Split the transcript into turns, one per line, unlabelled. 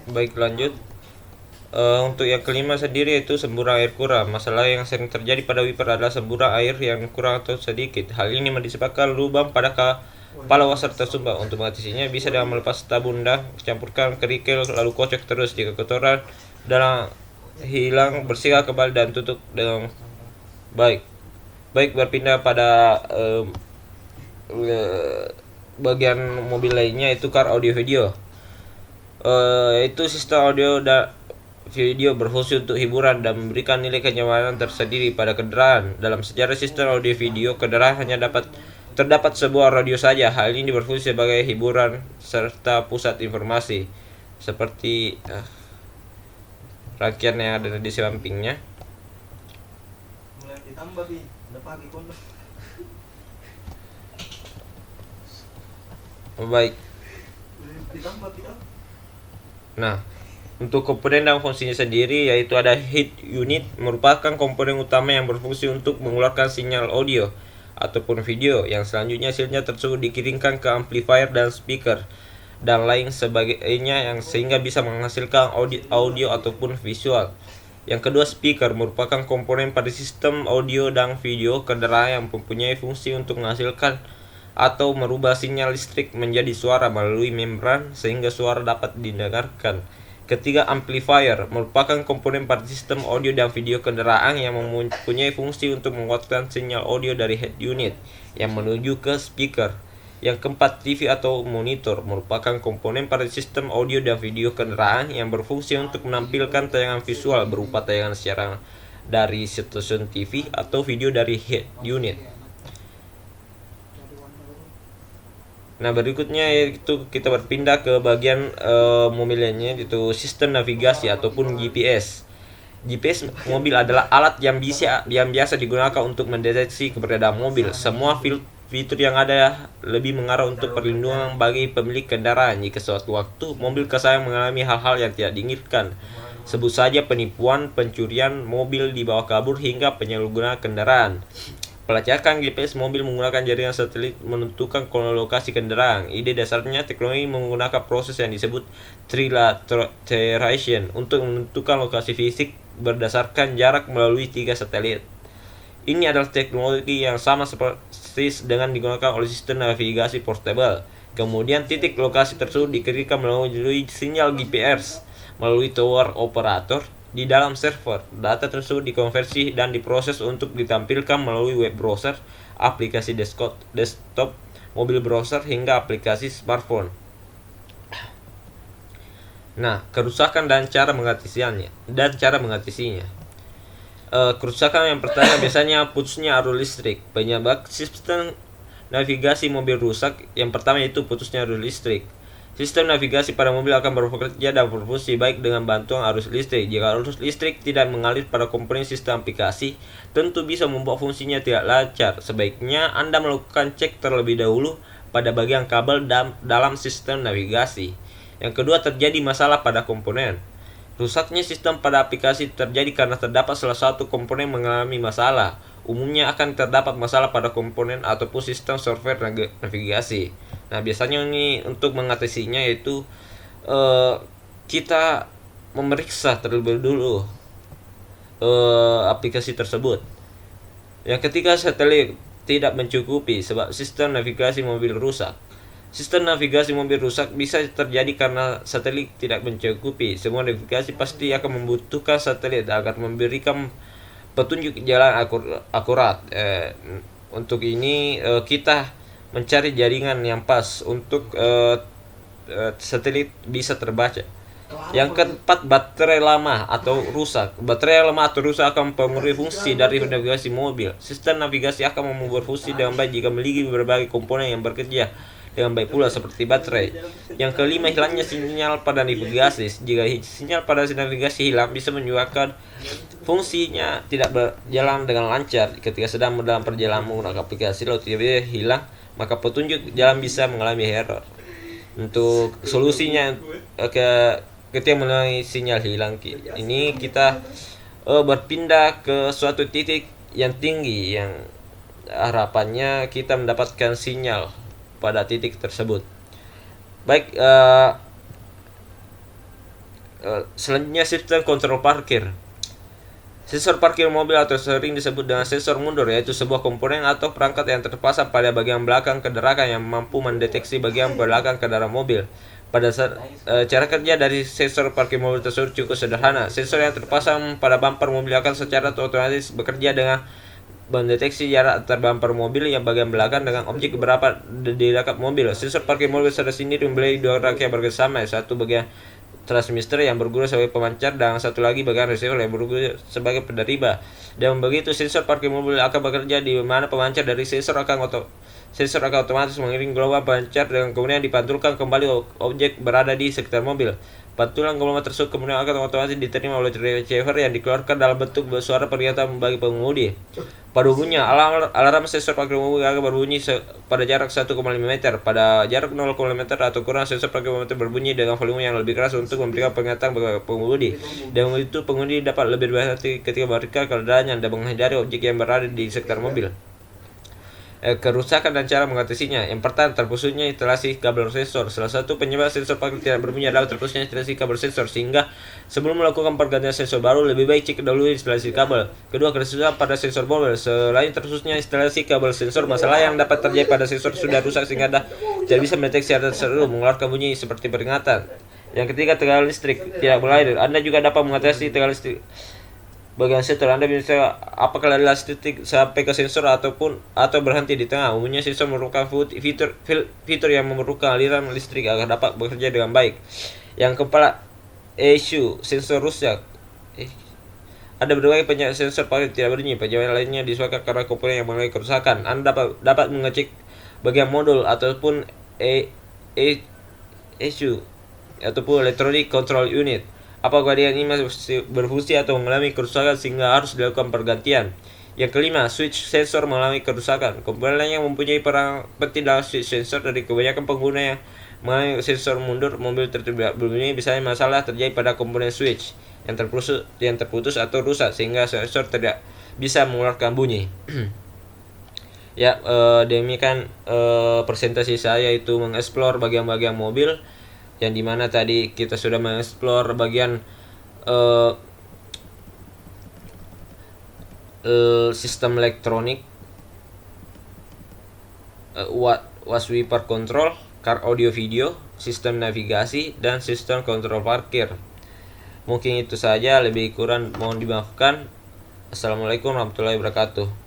Baik, lanjut. Untuk yang kelima sendiri itu semburan air kurang. Masalah yang sering terjadi pada wiper adalah semburan air yang kurang atau sedikit. Hal ini disebabkan lubang pada kepala washer tersumbat. Untuk mengatasinya bisa dengan melepas tabung dan campurkan kerikil lalu kocok terus. Jika kotoran dalam hilang, bersihkan kembali dan tutup dengan baik. Berpindah pada bagian mobil lainnya, itu car audio video. Itu sistem audio dan video berfungsi untuk hiburan dan memberikan nilai kenyamanan tersendiri pada kendaraan. Dalam sejarah sistem audio video kendaraan hanya terdapat sebuah radio saja. Hal ini berfungsi sebagai hiburan serta pusat informasi, seperti rangkaian yang ada di sampingnya. Baik. Nah, untuk komponen dan fungsinya sendiri, yaitu ada head unit, merupakan komponen utama yang berfungsi untuk mengeluarkan sinyal audio ataupun video, yang selanjutnya hasilnya tersebut dikirimkan ke amplifier dan speaker dan lain sebagainya, yang sehingga bisa menghasilkan audio ataupun visual. Yang kedua, speaker merupakan komponen pada sistem audio dan video kendaraan yang mempunyai fungsi untuk menghasilkan atau merubah sinyal listrik menjadi suara melalui membran sehingga suara dapat didengarkan. Ketiga, amplifier merupakan komponen pada sistem audio dan video kendaraan yang mempunyai fungsi untuk menguatkan sinyal audio dari head unit yang menuju ke speaker. Yang keempat, TV atau monitor merupakan komponen pada sistem audio dan video kendaraan yang berfungsi untuk menampilkan tayangan visual berupa tayangan siaran dari stasiun TV atau video dari head unit. Nah, berikutnya yaitu kita berpindah ke bagian mobilnya, yaitu sistem navigasi ataupun GPS. GPS mobil adalah alat yang biasa digunakan untuk mendeteksi keberadaan mobil. Semua fitur yang ada lebih mengarah untuk perlindungan bagi pemilik kendaraan jika suatu waktu mobil kesayangan mengalami hal-hal yang tidak diinginkan. Sebut saja penipuan, pencurian mobil dibawa kabur, hingga penyalahgunaan kendaraan. Pelacakan GPS mobil menggunakan jaringan satelit menentukan lokasi kendaraan. Ide dasarnya teknologi menggunakan proses yang disebut trilateration untuk menentukan lokasi fisik berdasarkan jarak melalui 3 satelit. Ini adalah teknologi yang sama seperti dengan digunakan oleh sistem navigasi portable. Kemudian titik lokasi tersebut dikirimkan melalui sinyal GPS melalui tower operator di dalam server. Data tersebut dikonversi dan diproses untuk ditampilkan melalui web browser, aplikasi desktop, mobil browser, hingga aplikasi smartphone. Nah, kerusakan dan cara mengatasinya. Kerusakan yang pertama biasanya putusnya arus listrik. Penyebab sistem navigasi mobil rusak yang pertama yaitu putusnya arus listrik. Sistem navigasi pada mobil akan bekerja dan berfungsi baik dengan bantuan arus listrik. Jika arus listrik tidak mengalir pada komponen sistem aplikasi, tentu bisa membuat fungsinya tidak lancar. Sebaiknya Anda melakukan cek terlebih dahulu pada bagian kabel dalam sistem navigasi. Yang kedua, terjadi masalah pada komponen. Rusaknya sistem pada aplikasi terjadi karena terdapat salah satu komponen mengalami masalah. Umumnya akan terdapat masalah pada komponen ataupun sistem software navigasi. Nah, biasanya ini untuk mengatasinya yaitu kita memeriksa terlebih dulu aplikasi tersebut. Yang ketiga, satelit tidak mencukupi sebab sistem navigasi mobil rusak. Sistem navigasi mobil rusak bisa terjadi karena satelit tidak mencukupi. Semua navigasi pasti akan membutuhkan satelit agar memberikan petunjuk jalan akurat. Untuk ini kita mencari jaringan yang pas untuk satelit bisa terbaca. Yang keempat, baterai lama atau rusak. Baterai lama atau rusak akan mempengaruhi fungsi dari navigasi mobil. Sistem navigasi akan berfungsi dengan baik jika memiliki berbagai komponen yang bekerja dengan baik pula seperti baterai. Yang kelima, hilangnya sinyal pada navigasi. Jika sinyal pada navigasi hilang, bisa menyebabkan fungsinya tidak berjalan dengan lancar. Ketika sedang dalam perjalanan menggunakan aplikasi lalu tiba-tiba hilang, maka petunjuk jalan bisa mengalami error. Untuk solusinya ketika mengalami sinyal hilang ini kita berpindah ke suatu titik yang tinggi yang harapannya kita mendapatkan sinyal pada titik tersebut. Baik, selanjutnya sistem kontrol parkir. Sensor parkir mobil atau sering disebut dengan sensor mundur, yaitu sebuah komponen atau perangkat yang terpasang pada bagian belakang kendaraan yang mampu mendeteksi bagian belakang kendaraan mobil. Cara kerja dari sensor parkir mobil tersebut cukup sederhana. Sensor yang terpasang pada bumper mobil akan secara otomatis bekerja dengan mendeteksi jarak antar bumper mobil yang bagian belakang dengan objek berada di dekat mobil. Sensor parkir mobil secara sendiri memiliki dua rangkaian bersama, satu bagian transmitter yang berguna sebagai pemancar dan satu lagi bagian receiver yang berguna sebagai penerima. Dan begitu sensor parkir mobil akan bekerja di mana pemancar dari sensor akan otomatis mengirim gelombang pemancar dan kemudian dipantulkan kembali objek berada di sekitar mobil. Pantulan gelombang tersebut kemudian akan otomatis diterima oleh receiver yang dikeluarkan dalam bentuk suara peringatan bagi pengemudi. Pada umumnya, alarm sensor parkir mobil akan berbunyi pada jarak 1,5 meter. Pada jarak 0,5 meter atau kurang, sensor parkir mobil berbunyi dengan volume yang lebih keras untuk memberikan peringatan bagi pengemudi. Dan itu pengemudi dapat lebih berhati-hati ketika memberikan kendaraannya dan menghindari objek yang berada di sekitar mobil. Kerusakan dan cara mengatasinya. Yang pertama, terputusnya instalasi kabel sensor. Salah satu penyebab sensor parkir tidak berbunyi adalah terputusnya instalasi kabel sensor, sehingga sebelum melakukan pergantian sensor baru lebih baik cek dahulu instalasi kabel. Kedua, kerusakan pada sensor mobil. Selain terputusnya instalasi kabel sensor, masalah yang dapat terjadi pada sensor sudah rusak sehingga Anda tidak bisa mendeteksi atau seru mengeluarkan bunyi seperti peringatan. Yang ketiga, tegangan listrik tidak mengalir. Anda juga dapat mengatasi tegangan listrik bagian sensor. Anda bisa apakah listrik sampai ke sensor atau berhenti di tengah. Umumnya sensor merupakan fitur yang memerlukan aliran listrik agar dapat bekerja dengan baik. Yang keempat, issue sensor rusak. Ada berbagai penyebab sensor parkir tidak berbunyi. Penyebab lainnya disebabkan karena komponen yang mengalami kerusakan. Anda dapat mengecek bagian modul ataupun issue ataupun electronic control unit. Apakah bagian ini masih berfungsi atau mengalami kerusakan sehingga harus dilakukan pergantian. Yang kelima, switch sensor mengalami kerusakan. Komponen yang mempunyai peran penting dalam switch sensor dari kebanyakan pengguna yang mengalami sensor mundur mobil terlibat berbunyi. Misalnya masalah terjadi pada komponen switch yang terputus atau rusak sehingga sensor tidak bisa mengeluarkan bunyi. Ya, demikian presentasi saya itu mengeksplor bagian-bagian mobil, yang dimana tadi kita sudah mengeksplor bagian sistem elektronik, was wiper control, car audio video, sistem navigasi, dan sistem kontrol parkir. Mungkin itu saja, lebih kurang mohon dimaafkan. Assalamualaikum warahmatullahi wabarakatuh.